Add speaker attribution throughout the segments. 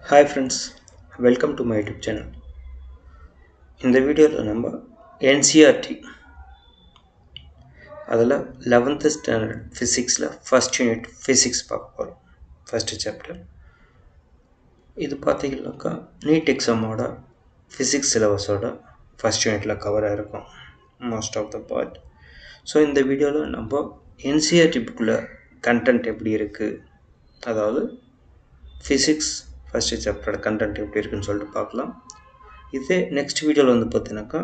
Speaker 1: Hi friends, welcome to my YouTube channel. இந்த வீடியோவில் நம்ம NCERT அதில் 11th ஸ்டாண்டர்ட் ஃபிசிக்ஸில் ஃபஸ்ட் யூனிட் ஃபிசிக்ஸ் பார்க்க போகிறோம். ஃபஸ்ட்டு சாப்டர் இது பார்த்தீங்கன்னாக்கா நீட் எக்ஸாமோட ஃபிசிக்ஸ் சிலபஸோட ஃபஸ்ட் யூனிட்டில் கவர் ஆகிருக்கும் most of the part. So இந்த வீடியோவில் நம்ம NCERT புக்கில் கண்டென்ட் எப்படி இருக்குது, அதாவது ஃபிசிக்ஸ் ஃபஸ்ட்டு சாப்டரோட கண்டென்ட் எப்படி இருக்குதுன்னு சொல்லிட்டு பார்க்கலாம். இதே நெக்ஸ்ட் வீடியோவில் வந்து பார்த்தீங்கன்னாக்கா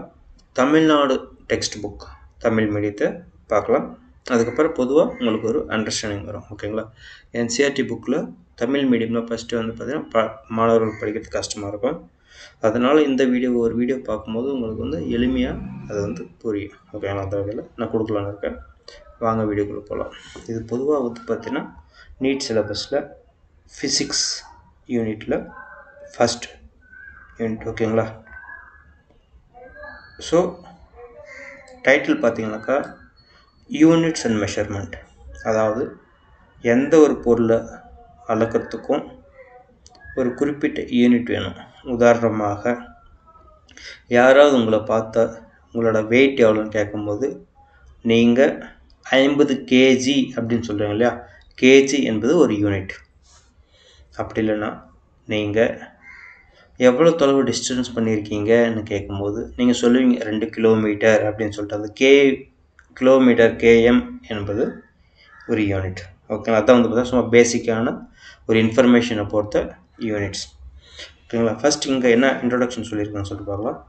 Speaker 1: தமிழ்நாடு டெக்ஸ்ட் புக் தமிழ் மீடியத்தை பார்க்கலாம். அதுக்கப்புறம் பொதுவாக உங்களுக்கு ஒரு அண்டர்ஸ்டாண்டிங் வரும். ஓகேங்களா? NCERT புக்கில் தமிழ் மீடியமில் ஃபஸ்ட்டு வந்து பார்த்திங்கன்னா மாணவர்கள் படிக்கிறதுக்கு கஷ்டமாக இருக்கும். அதனால் இந்த ஒரு வீடியோ பார்க்கும்போது உங்களுக்கு வந்து எளிமையாக அது வந்து புரியும். ஓகேங்களா? அந்த வகையில் நான் கொடுக்கலான்னு இருக்கேன். வாங்க வீடியோக்குள்ளே போகலாம். இது பொதுவாக வந்து பார்த்திங்கன்னா நீட் சிலபஸில் ஃபிசிக்ஸ் யூனிட்டில் ஃபஸ்ட் யூனிட். ஓகேங்களா? ஸோ டைட்டில் பார்த்தீங்கன்னாக்கா யூனிட்ஸ் அண்ட் மெஷர்மெண்ட், அதாவது எந்த ஒரு பொருளை அளக்கிறதுக்கும் ஒரு குறிப்பிட்ட யூனிட் வேணும். உதாரணமாக யாராவது உங்களை பார்த்தா உங்களோட வெயிட் எவ்வளோன்னு கேட்கும்போது நீங்கள் 50 kg அப்படின்னு சொல்கிறீங்க இல்லையா? கேஜி என்பது ஒரு யூனிட். அப்படி இல்லைன்னா நீங்கள் எவ்வளோ தொலைவு டிஸ்டன்ஸ் பண்ணியிருக்கீங்கன்னு கேட்கும்போது நீங்கள் சொல்லுவீங்க 2 கிலோமீட்டர் அப்படின்னு சொல்லிட்டு. அந்த கிலோமீட்டர் கேஎம் என்பது ஒரு யூனிட். ஓகேங்களா? அதான் வந்து பார்த்தா சும்மா பேசிக்கான ஒரு இன்ஃபர்மேஷனை பொறுத்த யூனிட்ஸ். ஓகேங்களா? ஃபஸ்ட் இங்கே என்ன இன்ட்ரொடக்ஷன் சொல்லியிருக்கேன்னு சொல்லிட்டு பார்க்கலாம்.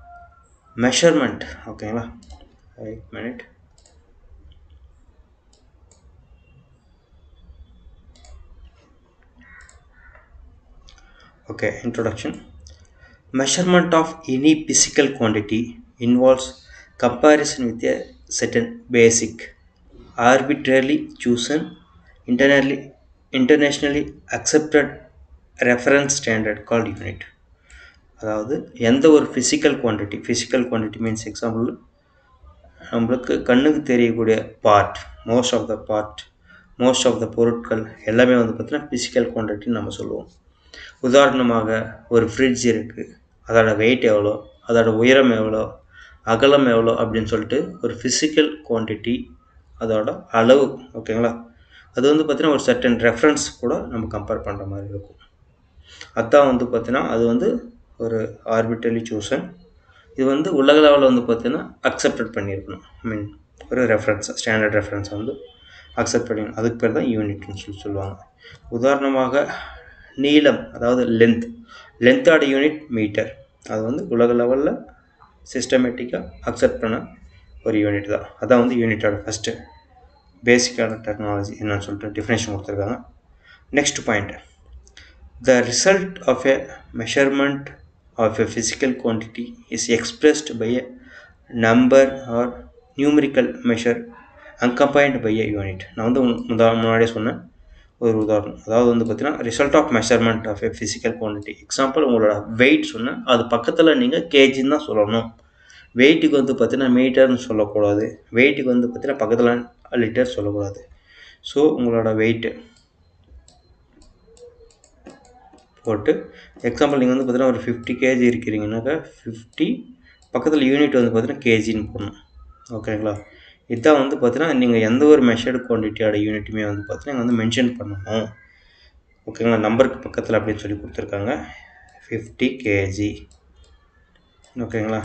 Speaker 1: மெஷர்மெண்ட். ஓகேங்களா? 1 minute. Okay, introduction. Measurement of any physical quantity involves comparison with a certain basic, arbitrarily chosen, internationally accepted reference standard called unit. அதாவது எந்த ஒரு ஃபிசிக்கல் குவான்டிட்டி மீன்ஸ் எக்ஸாம்பிள் நம்மளுக்கு கண்ணுக்கு தெரியக்கூடிய பார்ட், மோஸ்ட் ஆஃப் த பொருட்கள் எல்லாமே வந்து பார்த்தீங்கன்னா ஃபிசிக்கல் குவான்டிட்டின்னு நம்ம சொல்லுவோம். உதாரணமாக ஒரு ஃப்ரிட்ஜ் இருக்குது, அதோட வெயிட் எவ்வளோ, அதோட உயரம் எவ்வளோ, அகலம் எவ்வளோ அப்படின்னு சொல்லிட்டு ஒரு ஃபிசிக்கல் குவான்டிட்டி, அதோட அளவு. ஓகேங்களா? அது வந்து பார்த்திங்கன்னா ஒரு சர்டன் ரெஃபரன்ஸ் கூட நம்ம கம்பேர் பண்ணுற மாதிரி இருக்கும். அதுதான் வந்து பார்த்திங்கன்னா அது வந்து ஒரு ஆர்பிட்ரலி சூசன். இது வந்து உலக லெவலில் வந்து பார்த்திங்கன்னா அக்செப்டட் பண்ணியிருக்கணும். ஒரு ரெஃபரன்ஸ், ஸ்டாண்டர்ட் ரெஃபரன்ஸ் வந்து அக்செப்ட் பண்ணிக்கணும். அதுக்கு பேர் தான் யூனிட்னு சொல்லுவாங்க. உதாரணமாக நீளம், அதாவது லென்த்தோட யூனிட் மீட்டர். அது வந்து உலக லெவலில் சிஸ்டமேட்டிக்காக அக்செப்ட் பண்ண ஒரு யூனிட் தான். அதான் வந்து யூனிட்டோட ஃபஸ்ட்டு பேசிக்கான டெக்னாலஜி என்னன்னு சொல்லிட்டு டெஃபினேஷன் கொடுத்துருக்காங்க. Next point, the result of a measurement of a physical quantity is expressed by a number or numerical measure accompanied by a unit. நான் வந்து முன்னாடியே சொன்னேன் ஒரு உதாரணம். அதாவது வந்து பார்த்தீங்கன்னா result of measurement of a physical quantity. Example உங்களோட வெயிட் சொன்னால் அது பக்கத்தில் நீங்கள் கேஜின்னு தான் சொல்லணும். வெயிட்டுக்கு வந்து பார்த்தீங்கன்னா மீட்டர்னு சொல்லக்கூடாது. வெயிட்டுக்கு வந்து பார்த்தீங்கன்னா பக்கத்தில் லிட்டர் சொல்லக்கூடாது. ஸோ உங்களோட வெயிட்டு போட்டு எக்ஸாம்பிள் நீங்கள் வந்து பார்த்தீங்கன்னா ஒரு 50 kg இருக்கிறீங்கன்னாக்கா 50 பக்கத்தில் யூனிட் வந்து பார்த்தீங்கன்னா கேஜின்னு போடணும். ஓகேங்களா? இதுதான் வந்து பார்த்தீங்கன்னா நீங்கள் எந்த ஒரு மெஷர்டு குவான்டிட்டியோட யூனிட்டுமே வந்து பார்த்தீங்கன்னா வந்து மென்ஷன் பண்ணணும். ஓகேங்களா? நம்பருக்கு பக்கத்தில் அப்படின்னு சொல்லி கொடுத்துருக்காங்க 50 kg. ஓகேங்களா?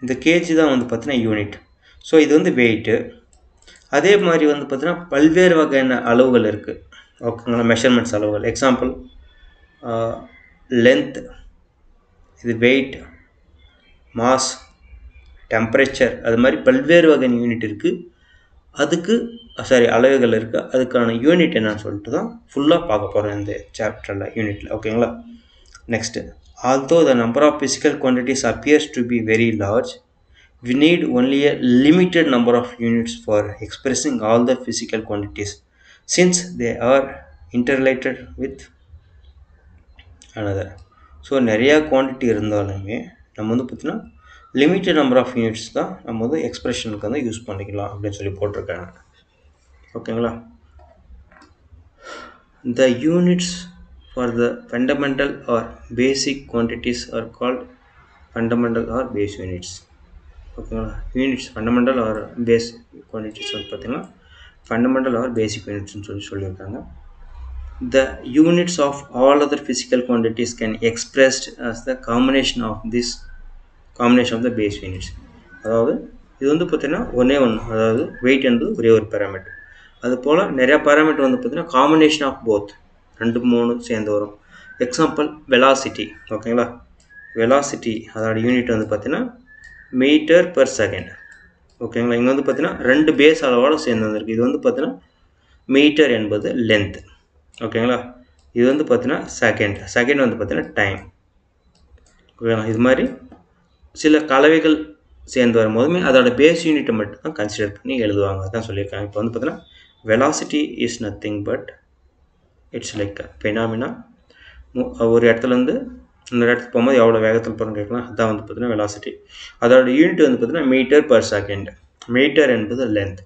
Speaker 1: இந்த கேஜி தான் வந்து பார்த்தீங்கன்னா யூனிட். ஸோ இது வந்து வெயிட்டு. அதே மாதிரி வந்து பார்த்தீங்கன்னா பல்வேறு வகையான அளவுகள் இருக்குது. ஓகேங்களா? மெஷர்மெண்ட்ஸ் அளவுகள். எக்ஸாம்பிள் லென்த், இது வெயிட், மாஸ், டெம்பரேச்சர், அது மாதிரி பல்வேறு வகையான யூனிட் இருக்குது. அதுக்கு அளவுகள் இருக்குது. அதுக்கான யூனிட் என்னன்னு சொல்லிட்டு தான் ஃபுல்லாக பார்க்க போகிறோம் இந்த சாப்டரில், யூனிட்டில். ஓகேங்களா? Next, although the number of physical quantities appears to be very large, we need only a limited number of units for expressing all the physical quantities since they are interrelated with another. So நிறையா quantity இருந்தாலுமே நம்ம வந்து பார்த்திங்கன்னா limited number of units தான் நம்ம வந்து எக்ஸ்பிரஷனுக்கு வந்து use பண்ணிக்கலாம் அப்படின்னு சொல்லி போட்டிருக்காங்க. ஓகேங்களா? The units for the fundamental or basic quantities are called fundamental or base units. ஓகேங்களா, units fundamental or base quantities வந்து பார்த்திங்கன்னா ஃபண்டமெண்டல் ஆர் பேசிக் யூனிட்ஸ்னு சொல்லியிருக்காங்க. The units of all other physical quantities can expressed as the combination of the base units. அதாவது இது வந்து பார்த்திங்கன்னா ஒன்றே ஒன்று, அதாவது வெயிட் என்பது ஒரே ஒரு பேராமீட்டர். அது போல் நிறையா பேராமீட்டர் வந்து பார்த்திங்கன்னா காம்பினேஷன் ஆஃப் போத், 2-3 சேர்ந்து வரும். Example velocity. ஓகேங்களா, வெலாசிட்டி அதோட யூனிட் வந்து பார்த்திங்கன்னா மீட்டர் பர் செகண்ட். ஓகேங்களா, இங்கே வந்து பார்த்தீங்கன்னா 2 பேஸ் அளவோடு சேர்ந்து வந்திருக்கு. இது வந்து பார்த்தீங்கன்னா மீட்டர் என்பது லென்த். ஓகேங்களா, இது வந்து பார்த்தீங்கன்னா செகண்ட் வந்து பார்த்தீங்கன்னா டைம். ஓகேங்களா, இது மாதிரி சில கலவைகள் சேர்ந்து வரும்போதுமே அதோட பேஸ் யூனிட்டை மட்டும் தான் கன்சிடர் பண்ணி எழுதுவாங்க. அதான் சொல்லியிருக்காங்க. இப்போ வந்து பார்த்தீங்கன்னா velocity is nothing but it's like phenomena. ஒரு இடத்துலேருந்து இன்னொரு இடத்துக்கு போகும்போது எவ்வளோ வேகத்தில் போகிறோம் கேட்கலாம். அதான் வந்து பார்த்தீங்கன்னா வெலாசிட்டி. அதோட யூனிட் வந்து பார்த்தீங்கன்னா மீட்டர் பர் செகண்ட். மீட்டர் என்பது லென்த்,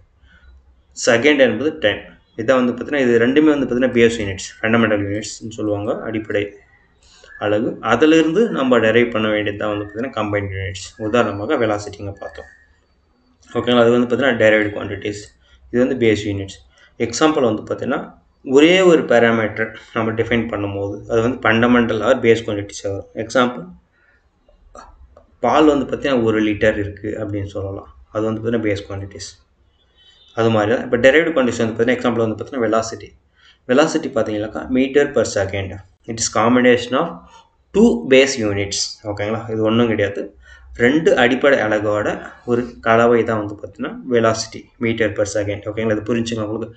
Speaker 1: செகண்ட் என்பது டைம். இதான் வந்து பார்த்தீங்கன்னா இது ரெண்டுமே வந்து பார்த்தீங்கன்னா பேஸ் யூனிட்ஸ், ஃபண்டமெண்டல் யூனிட்ஸ்னு சொல்லுவாங்க, அடிப்படை அலகு. அதிலிருந்து நம்ம டெரைவ் பண்ண வேண்டியது தான் வந்து பார்த்தீங்கன்னா கம்பைன்ட் யூனிட்ஸ். உதாரணமாக வெலாசிட்டிங்க பார்த்தோம். ஓகேங்களா, அது வந்து பார்த்தீங்கன்னா டெரைவ்டு குவான்டிட்டிஸ். இது வந்து பேஸ் யூனிட்ஸ். எக்ஸாம்பிள் வந்து பார்த்தீங்கன்னா ஒரே ஒரு பேராமீட்டர் நம்ம டிஃபைன் பண்ணும்போது அது வந்து ஃபண்டமெண்டல் ஆர் பேஸ் குவான்டிட்டிஸ் வரும். எக்ஸாம்பிள் பால் வந்து பார்த்தீங்கன்னா 1 லிட்டர் இருக்குது அப்படின்னு சொல்லலாம். அது வந்து பார்த்தீங்கன்னா பேஸ் குவான்டிட்டிஸ். அது மாதிரி தான் இப்போ டெரைவ்டு குவான்டிட்டிஸ் வந்து பார்த்தீங்கன்னா எக்ஸாம்பிள் வந்து பார்த்தீங்கன்னா வெலாசிட்டி பார்த்தீங்கன்னாக்கா metre per second. It is combination of 2 base units. ஓகேங்களா, இது ஒன்றும் கிடையாது, 2 அடிப்படை அலகோட ஒரு கலவை தான் வந்து பார்த்தீங்கன்னா வெலாசிட்டி, மீட்டர் பர் செகண்ட். ஓகேங்களா, இது புரிஞ்சுங்க உங்களுக்கு.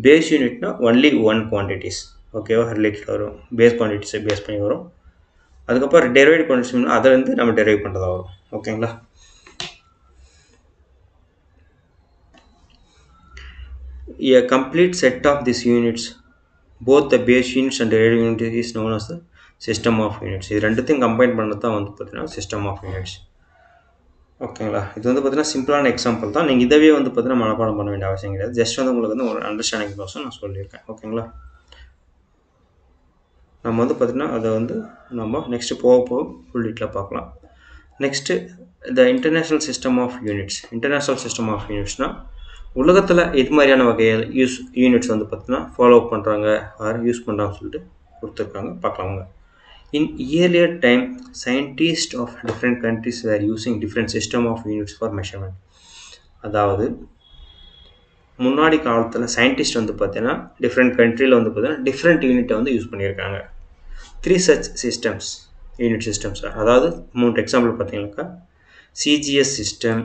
Speaker 1: பேஸ் யூனிட்னா ஒன்லி 1 குவான்டிட்டிஸ். ஓகேவா, ரிலேட்டட் வரும், பேஸ் குவான்டிட்டிஸை பேஸ் பண்ணி வரும். அதுக்கப்புறம் டெரைவ்டு குவான்டிட்டிஸ் அதை வந்து நம்ம டெரைவ் பண்ணுறதா வரும். ஓகேங்களா, a complete set of these units, both the base units and derived units, is known as the system of units. இது ரெண்டுத்தையும் கம்பைன் பண்ணது தான் வந்து பார்த்தீங்கன்னா சிஸ்டம் ஆஃப் யூனிட்ஸ். ஓகேங்களா, இது வந்து பார்த்தீங்கன்னா சிம்பிளான எக்ஸாம்பிள் தான். நீங்கள் இதவே வந்து பார்த்தீங்கன்னா மனப்பாடம் பண்ண வேண்டிய அவசியம் கிடையாது. ஜஸ்ட் வந்து உங்களுக்கு வந்து ஒரு அண்டர்ஸ்டாண்டிங் ப்ராசஸ் நான் சொல்லியிருக்கேன். ஓகேங்களா, நம்ம வந்து பார்த்தீங்கன்னா அதை வந்து நம்ம நெக்ஸ்ட்டு போக ஃபுல் டீட்டெயிலாக பார்க்கலாம். Next the international system of units. International system of யூனிட்ஸ்னால் உலகத்தில் இது மாதிரியான வகையில் யூனிட்ஸ் வந்து பார்த்தீங்கன்னா ஃபாலோ பண்ணுறாங்க ஆர் யூஸ் பண்ணுறாங்கன்னு சொல்லிட்டு கொடுத்துருக்காங்க, பார்க்கலாங்க. In earlier time, scientists of different countries were using different system of units for measurement. அதாவது முன்னாடி காலத்தில் சயின்டிஸ்ட் வந்து பார்த்தீங்கன்னா டிஃப்ரெண்ட் கண்ட்ரியில் வந்து பார்த்தீங்கன்னா டிஃப்ரெண்ட் யூனிட்டை வந்து யூஸ் பண்ணியிருக்காங்க. 3 such systems, யூனிட் சிஸ்டம்ஸ். அதாவது 3 எக்ஸாம்பிள் பார்த்தீங்கன்னாக்கா CGS system,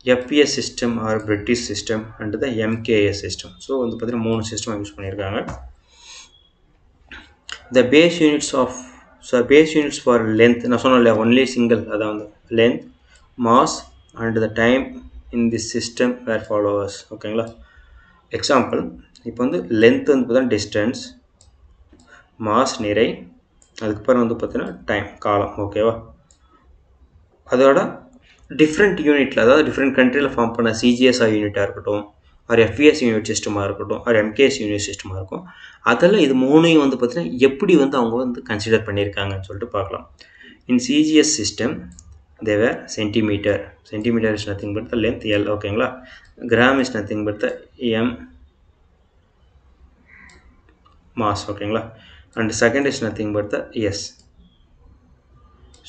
Speaker 1: FPS system or British system and the MKS system. So வந்து பார்த்தீங்கன்னா 3 சிஸ்டம் யூஸ் பண்ணியிருக்காங்க. The base units for length நான் சொன்னேன்ல only single, அதாவது length, mass and the time in this system were followers. ஓகேங்களா, example இப்போ வந்து length வந்து பார்த்தீங்கன்னா டிஸ்டன்ஸ், மாஸ் நிறை, அதுக்கப்புறம் வந்து பார்த்தீங்கன்னா டைம் காலம். ஓகேவா, அதோட டிஃப்ரெண்ட் யூனிட்டில், அதாவது டிஃப்ரெண்ட் கண்ட்ரியில் ஃபார்ம் பண்ண சிஜிஎஸ்ஆர் யூனிட்டாக இருக்கட்டும், ஒரு எஃப்பிஎஸ் யூனிட் சிஸ்டமாக இருக்கட்டும், ஒரு எம்கேஎஸ் யூனிட் சிஸ்டமாக இருக்கும். அதில் இது 3ஐயும் வந்து பார்த்தீங்கன்னா எப்படி வந்து அவங்க வந்து கன்சிடர் பண்ணியிருக்காங்கன்னு சொல்லிட்டு பார்க்கலாம். In CGS system there centimetre is nothing but the length L. ஓகேங்களா, gram is nothing but the M mass. ஓகேங்களா, and second is nothing but the S.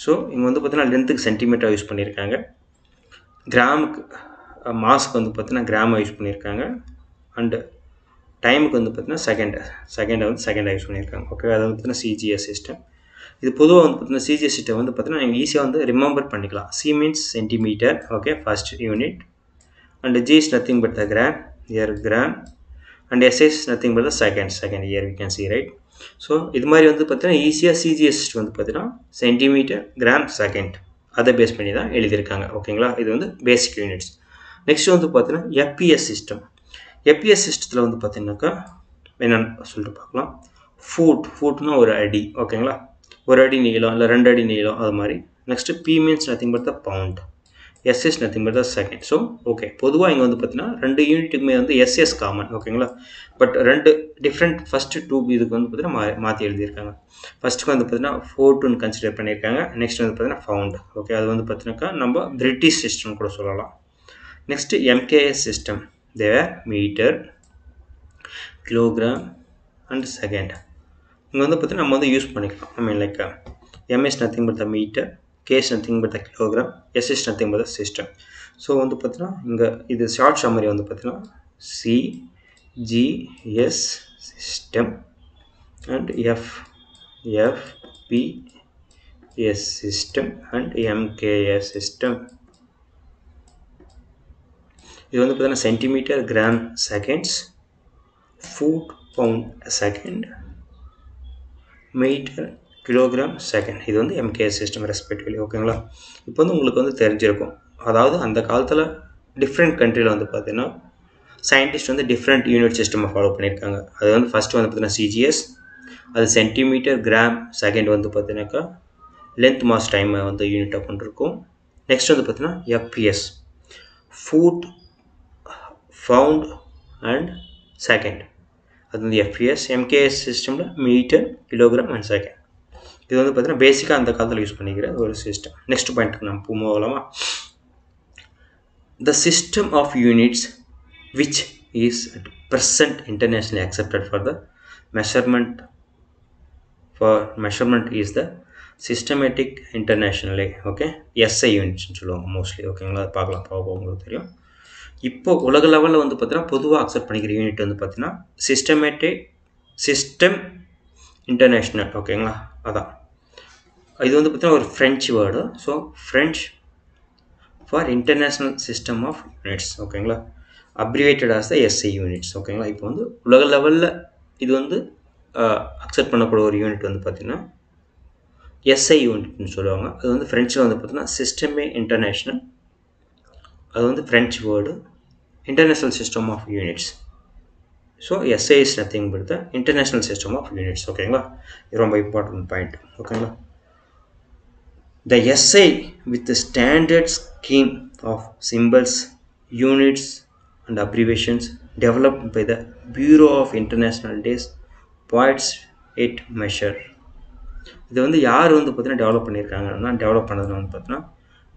Speaker 1: So இங்கே வந்து பார்த்தீங்கன்னா லென்த்துக்கு சென்டிமீட்டர் யூஸ் பண்ணியிருக்காங்க, கிராமுக்கு மாஸ்க்கு வந்து பார்த்தீங்கன்னா கிராமை யூஸ் பண்ணியிருக்காங்க, அண்டு டைமுக்கு வந்து பார்த்தீங்கன்னா செகண்டை வந்து செகண்டாக யூஸ் பண்ணியிருக்காங்க. ஓகே, அது வந்து பார்த்தீங்கன்னா சிஜிஎஸ் சிஸ்டம். இது பொதுவாக வந்து பார்த்தீங்கன்னா சிஜிஎஸ் சிஸ்டம் வந்து பார்த்தீங்கன்னா நீங்கள் ஈஸியாக வந்து ரிமெம்பர் பண்ணிக்கலாம். C means centimetre, okay, first unit, and G is nothing but the gram, here gram, and S is nothing but the second here, we can see right. So இது மாதிரி வந்து பார்த்தீங்கன்னா ஈஸியாக சிஜிஎஸ் சிஸ்டம் வந்து பார்த்தீங்கன்னா centimetre, gram, second அதை base பண்ணி தான் எழுதியிருக்காங்க. ஓகேங்களா, இது வந்து பேசிக் யூனிட்ஸ். நெக்ஸ்ட் வந்து பார்த்தீங்கன்னா எஃப்பிஎஸ் சிஸ்டத்தில் வந்து பார்த்தீங்கன்னாக்கா என்னென்னு சொல்லிட்டு பார்க்கலாம். ஃபூட்னா ஒரு அடி. ஓகேங்களா, ஒரு அடி நீளம் இல்லை 2 அடி நீளம், அது மாதிரி. Next P means nothing but the pound. S is nothing but the second. So okay, பொதுவாக இங்கே வந்து பார்த்தீங்கன்னா ரெண்டு யூனிட்டுக்குமே வந்து SS காமன் ஓகேங்களா. பட் ரெண்டு டிஃப்ரெண்ட் ஃபஸ்ட்டு டூ இதுக்கு வந்து பார்த்தீங்கன்னா மாற்றி எழுதியிருக்காங்க. ஃபஸ்ட்டுக்கு வந்து பார்த்தீங்கன்னா 4-2 கன்சிடர் பண்ணியிருக்காங்க. நெக்ஸ்ட் வந்து பார்த்தீங்கன்னா ஃபவுண்ட். ஓகே, அது வந்து பார்த்தீங்கன்னாக்கா நம்ம பிரிட்டிஷ் சிஸ்டம் கூட சொல்லலாம். Next MKS system, there metre, kilogram and second. இங்கே வந்து பார்த்தீங்கன்னா நம்ம வந்து யூஸ் பண்ணிக்கலாம். I mean like M is nothing but the meter, K is nothing but the kilogram, S is nothing but the system. So வந்து பார்த்தீங்கன்னா இங்கே இது ஷார்ட் சம்மரி வந்து பார்த்தீங்கன்னா CGS system and FPS system and MKS system. இது வந்து பார்த்தீங்கன்னா centimetre, gram, seconds, foot, pound, second, metre, kilogram, second. இது வந்து MKS சிஸ்டம் ரெஸ்பெக்டிவ்லி. ஓகேங்களா. இப்போ வந்து உங்களுக்கு வந்து தெரிஞ்சிருக்கும், அதாவது அந்த காலத்தில் டிஃப்ரெண்ட் கண்ட்ரியில் வந்து பார்த்தீங்கன்னா சயின்டிஸ்ட் வந்து டிஃப்ரெண்ட் யூனிட் சிஸ்டமை ஃபாலோ பண்ணியிருக்காங்க. அது வந்து ஃபஸ்ட்டு வந்து பார்த்தீங்கன்னா CGS, அது சென்டிமீட்டர், கிராம், செகண்ட் வந்து பார்த்தீங்கன்னாக்கா லென்த் மாஸ் டைமை வந்து யூனிட்டாக கொண்டிருக்கும். நெக்ஸ்ட் வந்து பார்த்தீங்கன்னா FPS, foot, pound and second. அது வந்து FPS. MKS சிஸ்டமில் மீட்டர், கிலோகிராம் அண்ட் செகண்ட். இது வந்து பார்த்தீங்கன்னா பேசிக்காக அந்த காலத்தில் யூஸ் பண்ணிக்கிற ஒரு சிஸ்டம். நெக்ஸ்ட் பாயிண்ட்டுக்கு நம்ம போகலாமா. The system of units which is at present internationally accepted for measurement is the systematic internationally. Okay, SI யூனிட்ஸ்னு சொல்லுவாங்க மோஸ்ட்லி. ஓகேங்களா, அது பார்க்கலாம், போக உங்களுக்கு தெரியும். இப்போ உலக லெவலில் வந்து பார்த்தீங்கன்னா பொதுவாக அக்செப்ட் பண்ணிக்கிற யூனிட் வந்து பார்த்தீங்கன்னா சிஸ்டம் இன்டர்நேஷ்னல். ஓகேங்களா, அதான் இது வந்து பார்த்தீங்கன்னா ஒரு French word. So French for international system of units. ஓகேங்களா, abbreviated as the SI units. ஓகேங்களா, இப்போ வந்து உலக லெவலில் இது வந்து அக்செப்ட் பண்ணக்கூடிய ஒரு யூனிட் வந்து பார்த்திங்கன்னா SI யூனிட்னு சொல்லுவாங்க. அது வந்து ஃப்ரெஞ்சில் வந்து பார்த்தீங்கன்னா சிஸ்டமே இன்டர்நேஷ்னல். அது வந்து French word, international system of units. So SI is nothing but the international system of units. ஓகேங்களா, இது ரொம்ப இம்பார்ட்டன்ட் பாயிண்ட். ஓகேங்களா, the SI with the standard scheme of symbols, units and abbreviations developed by the Bureau of International Days, Points it measure. இது வந்து யார் வந்து பார்த்தீங்கன்னா develop பண்ணியிருக்காங்கன்னா, டெவலப் பண்ணது வந்து பார்த்தீங்கன்னா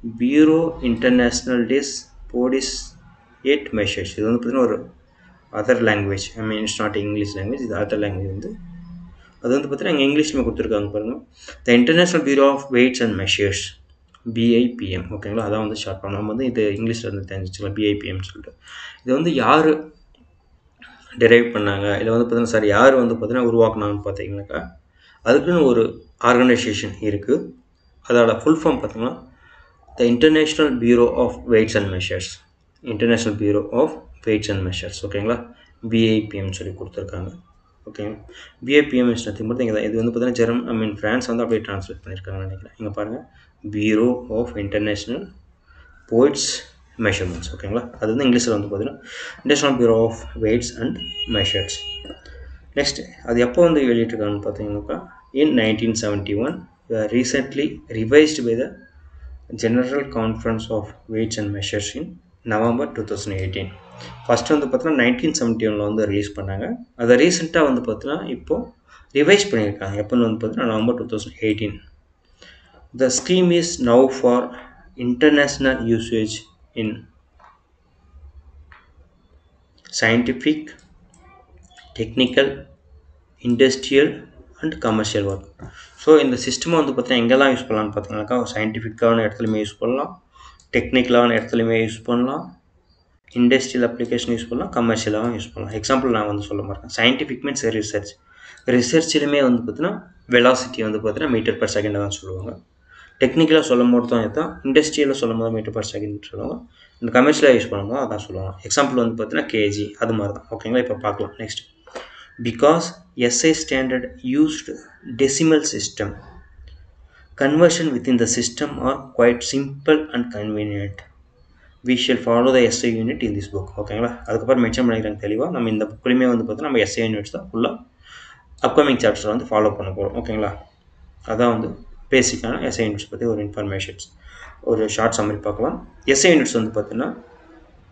Speaker 1: Bureau International des Poids et Mesures. இது வந்து பார்த்தீங்கன்னா ஒரு other language. I mean it's not English language, இது அதர் லாங்குவேஜ் வந்து. அது வந்து பார்த்தீங்கன்னா இங்கே இங்கிலீஷ்லேயுமே கொடுத்துருக்காங்க பாருங்கள். The international bureau of weights and Measures, BIPM. ஓகேங்களா, அதான் வந்து ஷார்ட் ஃபார்ம். நம்ம வந்து இது இங்கிலீஷில் இருந்து தெரிஞ்சிக்கலாம், BIPM சொல்லிட்டு. இது வந்து யார் டெரைவ் பண்ணாங்க, இல்லை வந்து பார்த்தீங்கன்னா யார் வந்து பார்த்தீங்கன்னா உருவாக்குனாங்கன்னு பார்த்தீங்கன்னாக்கா அதுக்குன்னு ஒரு ஆர்கனைசேஷன் இருக்குது. அதோட ஃபுல் ஃபார்ம் பார்த்தீங்கன்னா the international bureau of weights and measures. International bureau of weights and measures. ஓகேங்களா, BIPM சொல்லி கொடுத்துருக்காங்க. ஓகேங்களா, BIPM இஸ் நத்திங் பட் இங்கே தான். இது வந்து பார்த்தீங்கன்னா ஃப்ரான்ஸ் வந்து அப்படியே ட்ரான்ஸ்லேட் பண்ணியிருக்காங்கன்னு நினைக்கிறேன். இங்கே பாருங்கள், பியூரோ ஆஃப் இன்டர்நேஷ்னல் போய்ட்ஸ் மெஷர்மெண்ட்ஸ். ஓகேங்களா, அது வந்து இங்கிலீஷில் வந்து பார்த்தீங்கன்னா international bureau of weights and measures. Next அது எப்போ வந்து வெளியிட்டிருக்காங்கன்னு பார்த்தீங்கன்னாக்கா in 1971, recently revised by the General Conference of Weights and Measures in November 2018. First வந்து பார்த்தீங்கன்னா 1971 வந்து ரிலீஸ் பண்ணாங்க. அதை ரீசெண்டாக வந்து பார்த்தீங்கன்னா இப்போது ரிவைஸ் பண்ணியிருக்காங்க. எப்போன்னு வந்து பார்த்தீங்கன்னா November 2018. The scheme is now for international usage in scientific, technical, industrial and commercial work. So இந்த சிஸ்டமை வந்து பார்த்தீங்கன்னா எங்கெல்லாம் யூஸ் பண்ணலான்னு பார்த்தீங்கன்னாக்கா சயின்டிஃபிக்கான இடத்துலையுமே யூஸ் பண்ணலாம், டெக்னிக்கலான இடத்துலையுமே யூஸ் பண்ணலாம், இண்டஸ்ட்ரியல் அப்ளிகேஷன் யூஸ் பண்ணலாம், கமர்ஷியலாகவும் யூஸ் பண்ணலாம். எக்ஸாம்பிள் நான் வந்து சொல்ல மாட்டேன். சயின்டிஃபிக் மீன்ஸ் ரிசர்ச்லையுமே வந்து பார்த்தீங்கன்னா வெலாசிட்டி வந்து பார்த்தீங்கன்னா மீட்டர் பர் செகண்ட் தான் சொல்லுவாங்க. டெக்னிக்கலாக சொல்லும் போது தான் இதுதான், இண்டஸ்ட்ரியலில் சொல்லும் போது மீட்டர் பர் செகண்ட் சொல்லுவாங்க. இந்த கமர்ஷியலாக யூஸ் பண்ணும்போது அதான் சொல்லுவாங்க. எக்ஸாம்பிள் வந்து பார்த்தீங்கன்னா kg, அது மாதிரி தான். ஓகேங்களா, இப்போ பார்க்கலாம். Next, because SI standard used decimal system, conversion within the system are quite simple and convenient. We shall follow the SI unit in this book. ஓகேங்களா, அதுக்கப்புறம் மென்ஷன் பண்ணிக்கிறாங்க தெளிவாக. நம்ம இந்த புக்குலையுமே வந்து பார்த்தோன்னா நம்ம SI யூனிட்ஸ் தான் ஃபுல்லாக அப்கமிங் சாப்டர்ஸில் வந்து ஃபாலோ பண்ண போகிறோம். ஓகேங்களா, அதான் வந்து பேசிக்கான எஸ்ஐ யூனிட்ஸ் பற்றி ஒரு இன்ஃபர்மேஷன்ஸ் ஒரு ஷார்ட் சம்மரி பார்க்கலாம். எஸ்ஐ யூனிட்ஸ் வந்து பார்த்தீங்கன்னா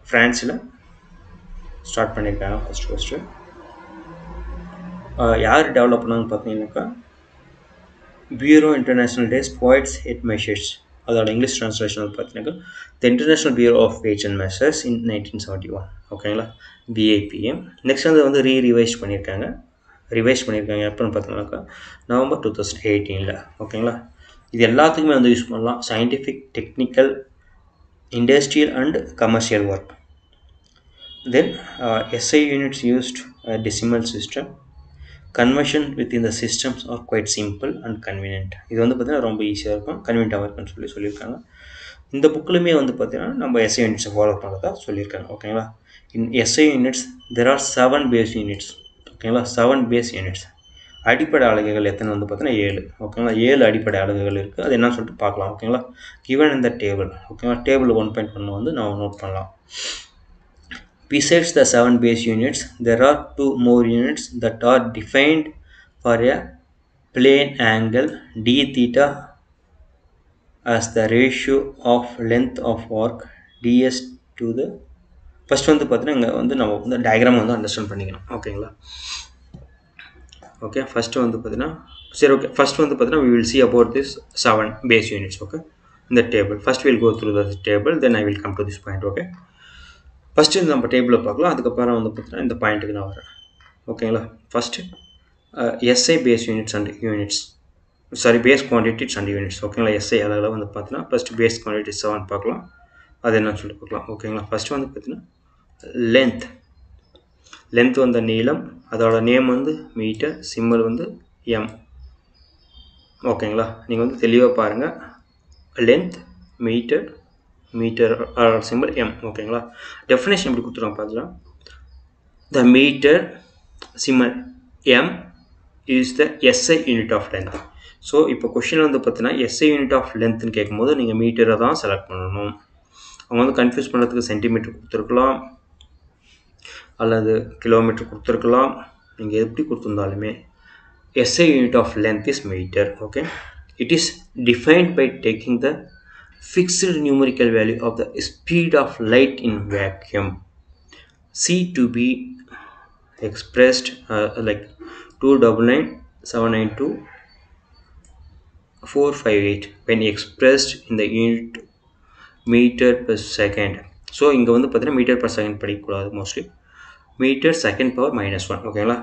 Speaker 1: ஃப்ரான்ஸில் ஸ்டார்ட் பண்ணியிருக்காங்க ஃபஸ்ட்டு. யார் டெவலப் பண்ணாங்கன்னு பார்த்தீங்கன்னாக்கா Bureau International des Poids et Mesures, அதோட இங்கிலீஷ் ட்ரான்ஸ்லேஷன் வந்து பார்த்தீங்கன்னாக்கா the international bureau of weights and Measures in 1971. ஓகேங்களா, BIPM. நெக்ஸ்ட் வந்து ரிவைஸ் பண்ணியிருக்காங்க எப்போன்னு பார்த்தீங்கன்னாக்கா நவம்பர் 2018. ஓகேங்களா, இது எல்லாத்துக்குமே வந்து யூஸ் பண்ணலாம். Scientific, technical, industrial and commercial work. Then SI units used decimal system. Conversion within the systems are quite simple and convenient. இது வந்து பார்த்தீங்கன்னா ரொம்ப ஈஸியாக இருக்கும், கன்வீனியன்ட்டாக இருக்குன்னு சொல்லியிருக்காங்க. இந்த புக்கிலுமே வந்து பார்த்தீங்கன்னா நம்ம SI யூனிட்ஸை ஃபாலோ பண்ணுறதா சொல்லியிருக்காங்க. ஓகேங்களா, in SI units there are 7 base units. ஓகேங்களா, 7 பேஸ் யூனிட்ஸ். அடிப்படை அலகுகள் எத்தனை வந்து பார்த்தீங்கன்னா 7. ஓகேங்களா, 7 அடிப்படை அலகுகள் இருக்குது. அது என்னன்னு சொல்லிட்டு பார்க்கலாம். ஓகேங்களா, கிவன் இந்த டேபிள். ஓகேங்களா, டேபிள் 1.1 வந்து நம்ம நோட் பண்ணலாம். Besides the 7 base units, there are 2 more units that are defined for a plane angle d theta as the ratio of length of arc ds to the first வந்து பார்த்தீங்கன்னா இங்கே வந்து நம்ம வந்து டயக்ராம் வந்து அண்டர்ஸ்டாண்ட் பண்ணிக்கணும். ஓகேங்களா, ஓகே ஃபர்ஸ்ட் வந்து பார்த்தீங்கன்னா சரி ஓகே ஃபர்ஸ்ட் வந்து பார்த்தீங்கன்னா we will see about this 7 base units. okay, in the table first we'll go through the table, then I will come to this point. okay, first நம்ம டேபிளில் பார்க்கலாம், அதுக்கப்புறம் வந்து பார்த்தீங்கன்னா இந்த பாயிண்ட்டுக்கு நான் வரேன். ஓகேங்களா, first SI base units and units, sorry base quantities and units. ஓகேங்களா, SI அளவில் வந்து பார்த்தீங்கன்னா ஃபஸ்ட்டு பேஸ் குவான்டிட்டிஸ் 7 பார்க்கலாம், அது என்னன்னு சொல்லி பார்க்கலாம். ஓகேங்களா, ஃபஸ்ட்டு வந்து பார்த்தீங்கன்னா லென்த் வந்து நீளம், அதோட நேம் வந்து மீட்டர், சிம்பிள் வந்து M. ஓகேங்களா, நீங்கள் வந்து தெளிவாக பாருங்கள். Length metre symbol M. ஓகேங்களா, டெஃபினேஷன் எப்படி கொடுத்துருவாங்க பார்த்துக்கலாம். The metre symbol M is the SI unit of length. So இப்போ கொஷின் வந்து பார்த்தீங்கன்னா SI யூனிட் ஆஃப் லென்த்னு கேட்கும்போது நீங்கள் மீட்டரை தான் செலக்ட் பண்ணணும். அவங்க வந்து கன்ஃபியூஸ் பண்ணுறதுக்கு சென்டிமீட்டர் கொடுத்துருக்கலாம் அல்லது கிலோமீட்டர் கொடுத்துருக்கலாம். நீங்கள் எப்படி கொடுத்துருந்தாலுமே SI unit of length is metre. Okay, it is defined by taking the fixed numerical value of the speed of light in vacuum, C to be expressed like 2997992 when expressed in the unit meter per second. So இங்கே வந்து பார்த்தீங்கன்னா metre per second படிக்கக்கூடாது, mostly metre second power -1. ஓகேங்களா,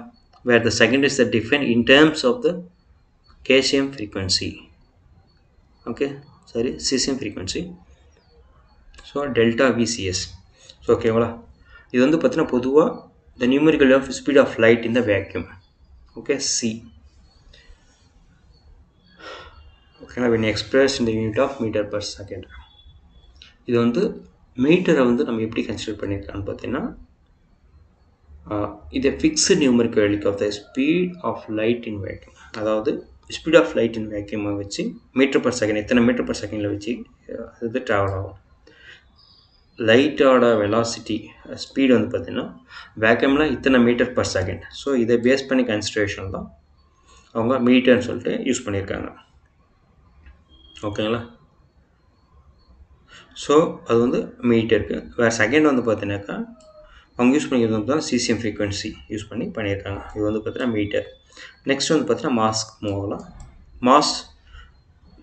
Speaker 1: where the second is the defined in terms of the KCM frequency. okay, sorry, CCM frequency. So delta VCS. So ஓகேங்களா, இது வந்து பார்த்தீங்கன்னா பொதுவாக the numerical of speed of light in the vacuum. Okay, C. ஓகேங்களா, when expressed in the unit of meter per second. இது வந்து மீட்டரை வந்து நம்ம எப்படி கன்சிடர் பண்ணியிருக்கான்னு பார்த்தீங்கன்னா இது fixed numerical value of the speed of light in vacuum. அதாவது ஸ்பீட் ஆஃப் லைட் இன் வேக்யூமை வச்சு மீட்டர் பர் செகண்ட் எத்தனை மீட்டர் பர் செகண்டில் வச்சு அது ட்ராவல் ஆகும். லைட்டோட வெலாசிட்டி ஸ்பீடு வந்து பார்த்திங்கன்னா வேக்யூமில் இத்தனை மீட்டர் பர் செகண்ட். ஸோ இதை பேஸ் பண்ணி கன்சிடரேஷன் தான் அவங்க மீட்டர்னு சொல்லிட்டு யூஸ் பண்ணியிருக்காங்க. ஓகேங்களா, ஸோ அது வந்து மீட்டருக்கு. வேறு செகண்ட் வந்து பார்த்தீங்கன்னாக்கா அவங்க யூஸ் பண்ணிக்கிறது தான் CCM ஃப்ரீக்வன்சி யூஸ் பண்ணியிருக்காங்க. இது வந்து பார்த்தீங்கன்னா மீட்டர். நெக்ஸ்ட் வந்து பார்த்தீங்கன்னா மாஸ்க்கு மூவ் ஆகலாம். Mass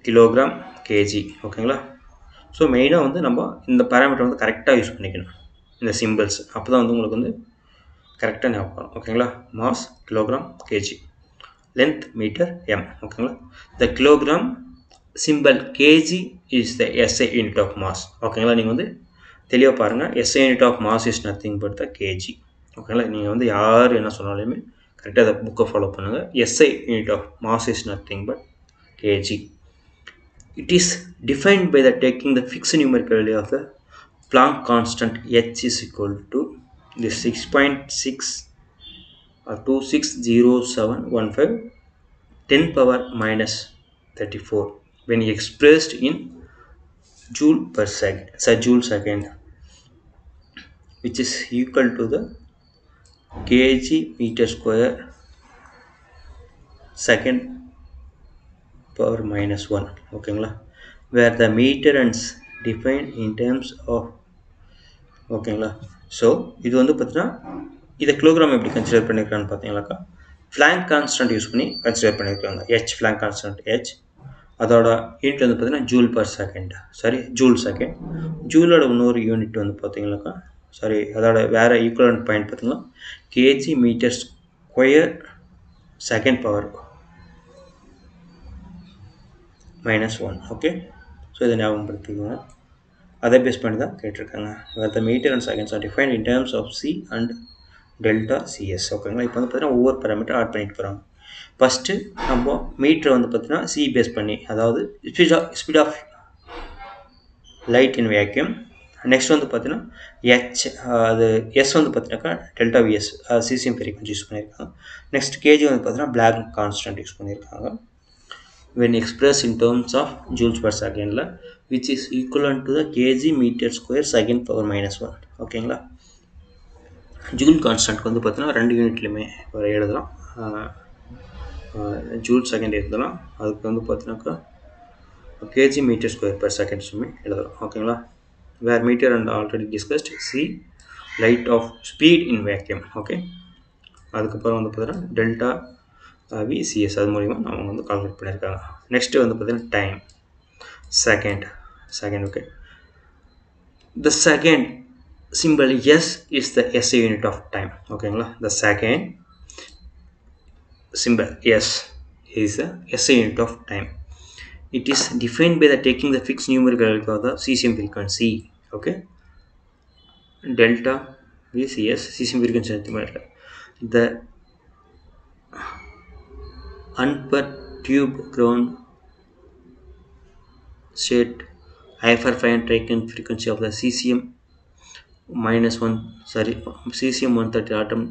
Speaker 1: kilogram KG. ஓகேங்களா, ஸோ மெயினாக வந்து நம்ம இந்த பேராமீட்டர் வந்து கரெக்டாக யூஸ் பண்ணிக்கணும், இந்த சிம்பிள்ஸ். அப்போ தான் வந்து உங்களுக்கு வந்து கரெக்டாக ஞாபகம். ஓகேங்களா, mass kilogram KG, length metre M. ஓகேங்களா, the kilogram symbol KG is the SI unit of mass. ஓகேங்களா, நீங்கள் வந்து தெளிவாக பாருங்கள், SI unit of mass is nothing but the KG. ஓகேங்களா, நீங்கள் வந்து யார் என்ன சொன்னாலுமே கரெக்டாக அதை புக்கை ஃபாலோ பண்ணுங்கள். SI unit of mass is nothing but kg. It is defined by the taking the fixed numerical value of the Planck constant H is equal to the 6.6 or 260715 10 power minus 34 when expressed in joule per second, joule second, which is equal to the kg meter square second power minus 1 ஓகேங்களா where the meter and defined in terms of ஓகேங்களா so இது வந்து பார்த்தீங்கன்னா இதை kilogram எப்படி consider பண்ணியிருக்கான்னு பார்த்தீங்கன்னாக்கா Planck constant use பண்ணி கன்சிடர் பண்ணியிருக்காங்க ஃப்ளாங்க் கான்ஸ்டன்ட் அதோட யூனிட் வந்து பார்த்தீங்கன்னா joule per second joule second ஜூலோட இன்னொரு யூனிட் வந்து பார்த்தீங்கன்னாக்கா அதோட வேறு ஈக்குவலன்ட் பாயிண்ட் பார்த்தீங்கன்னா KG metre square second power -1 okay so இதை ஞாபகப்படுத்திக்கோங்க அதை பேஸ் பண்ணி தான் கேட்டிருக்காங்க where the meter and seconds are defined in terms of C and delta CS ஓகேங்களா இப்போ வந்து பார்த்தீங்கன்னா ஒவ்வொரு பேராமீட்டர் ஆட் பண்ணிட்டு போகிறாங்க ஃபஸ்ட்டு நம்ம மீட்டரை வந்து பார்த்தீங்கன்னா C பேஸ் பண்ணி அதாவது speed of light in vacuum next வந்து பார்த்தீங்கன்னா அது எஸ் வந்து பார்த்தீங்கன்னாக்கா டெல்டா விஎஸ் சிசிஎம் ஃப்ரீக்வன்சி யூஸ் பண்ணியிருக்காங்க நெக்ஸ்ட் கேஜி வந்து பார்த்தீங்கன்னா பிளாக் கான்ஸ்டன்ட் யூஸ் பண்ணியிருக்காங்க when expressed in terms of joules per second which is equivalent to the kg meter square second power -1 ஓகேங்களா ஜூல் கான்ஸ்டன்ட் வந்து பார்த்தீங்கன்னா ரெண்டு யூனிட்லையுமே எழுதலாம் ஜூல் செகண்ட் எழுதலாம் அதுக்கு வந்து பார்த்தீங்கன்னாக்கா கேஜி மீட்டர் ஸ்கொயர் per செகண்ட்ஸுமே எழுதலாம் ஓகேங்களா where metre and already discussed C light of speed in vacuum okay அதுக்கப்புறம் வந்து பார்த்தீங்கன்னா டெல்டா விசிஎஸ் அது மூலிமா அவங்க வந்து கால்குலேட் பண்ணியிருக்காங்க நெக்ஸ்ட்டு வந்து பார்த்தீங்கன்னா time second okay the second symbol S is the SI unit of time ஓகேங்களா the second symbol S is the SI unit of time it is defined by the taking the fixed numerical value of the CCM frequency okay delta VCS CCM frequency the unperturbed ground state hyperfine taken frequency of the CCM CCM 130 atom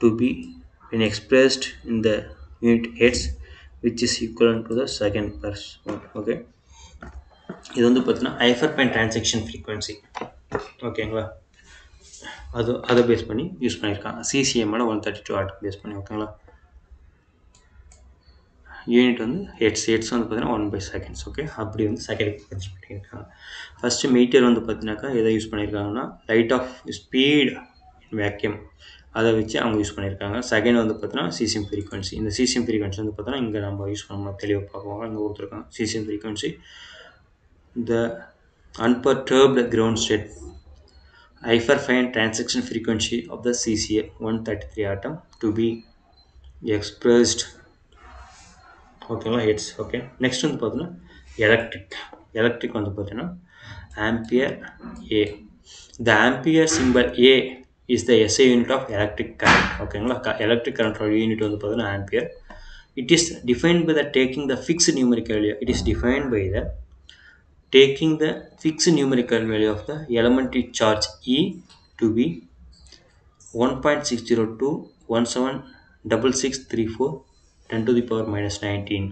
Speaker 1: to be when expressed in the unit hertz which is equivalent to the second per okay இது வந்து பார்த்தீங்கன்னா ஹைப்பர்பைன் transaction frequency ஓகேங்களா அதை base பண்ணி use பண்ணியிருக்காங்க சிசிஎம்மோட 132 add base பண்ணி ஓகேங்களா unit வந்து ஹெட்ஸ் வந்து பார்த்தீங்கன்னா 1/செகண்ட்ஸ் ஓகே அப்படி வந்து செகண்ட் கன்சிடர் பண்ணியிருக்காங்க ஃபஸ்ட்டு மீட்டர் வந்து பார்த்தீங்கன்னாக்கா எதை யூஸ் பண்ணியிருக்காங்கன்னா light of speed in vacuum அதை வச்சு அவங்க யூஸ் பண்ணியிருக்காங்க செகண்ட் வந்து பார்த்தீங்கன்னா சிசிஎம் ஃப்ரீக்வன்சி இந்த சிசிஎம் ஃப்ரீக்வன்சி வந்து பார்த்தீங்கன்னா இங்கே நம்ம யூஸ் பண்ண தெளிவாக பார்ப்போம் இங்கே கொடுத்துருக்காங்க CCM frequency the unperturbed ground state hyperfine transaction frequency of the CCM 133 atom to be expressed ஓகேங்களா ஹெட்ஸ் ஓகே நெக்ஸ்ட் வந்து பார்த்தீங்கன்னா எலக்ட்ரிக் வந்து பார்த்தீங்கன்னா ampere A the ampere symbol A is the SI unit of electric current ஓகேங்களா electric கரண்டோட unit வந்து பார்த்தீங்கன்னா ampere it is defined by the taking the fixed numerical value it is defined by the taking the fixed numerical value of the elementary charge E to be 1.602 176634 10 to the power -19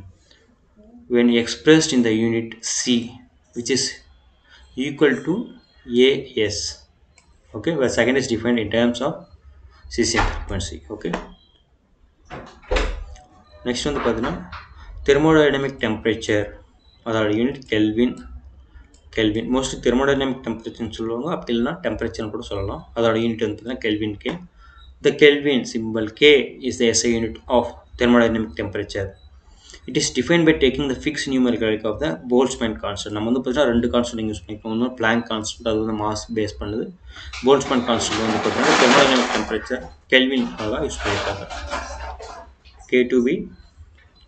Speaker 1: when expressed in the unit C which is equal to AS okay where second is defined in terms of CCM frequency okay next வந்து பார்த்தீங்கன்னா thermodynamic temperature அதோட unit kelvin mostly thermodynamic டெம்பரேச்சர்னு சொல்லுவாங்க அப்படி இல்லைனா டெம்பரேச்சர்னு கூட சொல்லலாம் அதோட unit வந்து பார்த்தீங்கன்னா kelvin K the kelvin symbol K is the SI unit of thermodynamic temperature it is define by taking the fix numerical value of the Boltzmann constant நம்ம வந்து பார்த்தீங்கன்னா ரெண்டு கான்ஸ்டன்ட் யூஸ் பண்ணிப்போம் ஒன்று பிளாங்க் கான்ஸ்டன்ட் அது வந்து மாஸ் பேஸ் பண்ணுது Boltzmann constant வந்து பார்த்தீங்கன்னா தெர்மோடைனமிக் டெம்பரேச்சர் கெல்வின் அழகாக யூஸ் பண்ணியிருக்காங்க K to be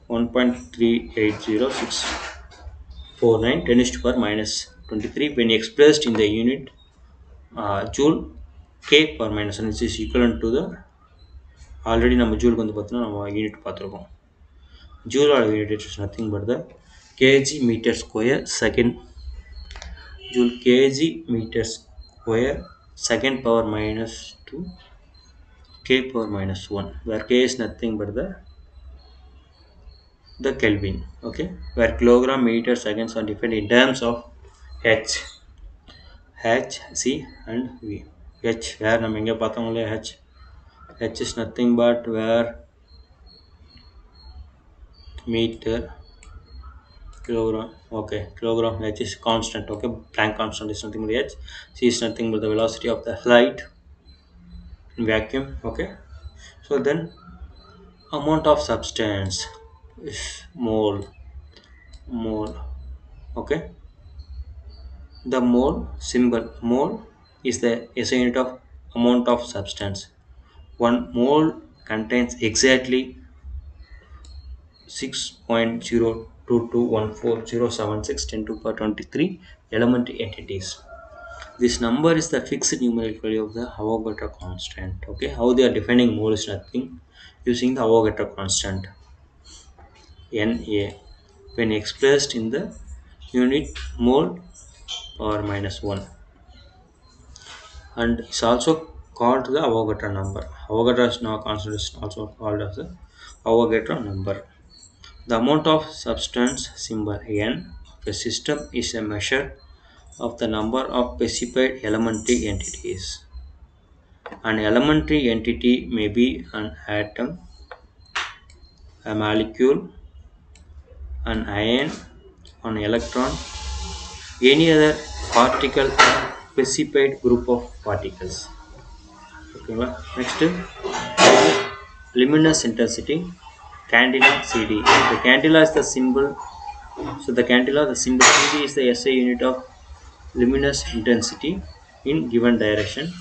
Speaker 1: 1.380649 10 to the power -23 when expressed in the unit joule k per -1 which is equivalent to the already நம்ம ஜூலுக்கு வந்து பார்த்தீங்கன்னா நம்ம யூனிட் பார்த்துருக்கோம் ஜூலோட unit is nothing but the kg meter square second joule kg meter square second power -2 k power -1 where k is nothing but the Kelvin okay where kilogram meter seconds are defined in terms of H C and V H where நம்ம எங்க பார்த்தோம்ல H is nothing but where meter kilogram. Okay, kilogram h is constant. Okay, Planck constant is nothing but h. C is nothing but the velocity of the light in vacuum. Okay, so then amount of substance is mole. Okay, the mole symbol, mole is the SI unit of amount of substance. One mole contains exactly 6.02214076102 elementary entities. This number is the fixed numerical value of the Avogadro constant. Okay, how they are defining mole is nothing using the Avogadro constant Na when expressed in the unit mole power minus 1, and it's also called the Avogadro number. Avogadro's now constant is also called as the Avogadro number. The amount of substance symbol N of a system is a measure of the number of specified elementary entities. An elementary entity may be an atom, a molecule, an ion, an electron, any other particle or specified group of particles. Okay, next, luminous intensity, candela CD. The candela is the symbol. So the candela, the symbol CD is the SI unit of luminous intensity in given direction.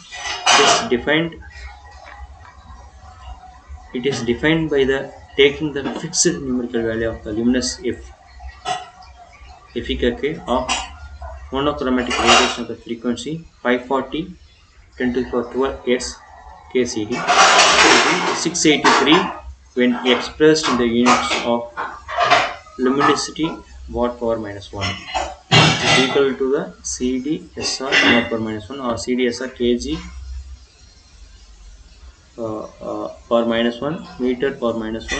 Speaker 1: It is defined by the taking the fixed numerical value of the luminous efficacy of monochromatic radiation of the frequency 540 10 to the power 12 Hz KCD to 683 when expressed in the units of luminosity watt power minus 1 is equal to the CDSR watt power minus 1 or CDSR kg power minus 1 meter power minus 1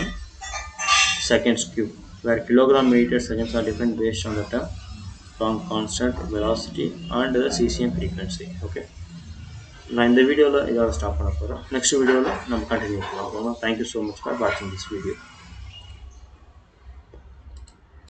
Speaker 1: seconds cube, where kilogram meter seconds are different based on the term from constant velocity and the CCM frequency. Okay, நான் இந்த வீடியோவில் இதோட stop பண்ண போகிறோம். Next வீடியோவில் நம்ம continue பண்ணலாம். Thank you so much for வாட்சிங் திஸ் வீடியோ.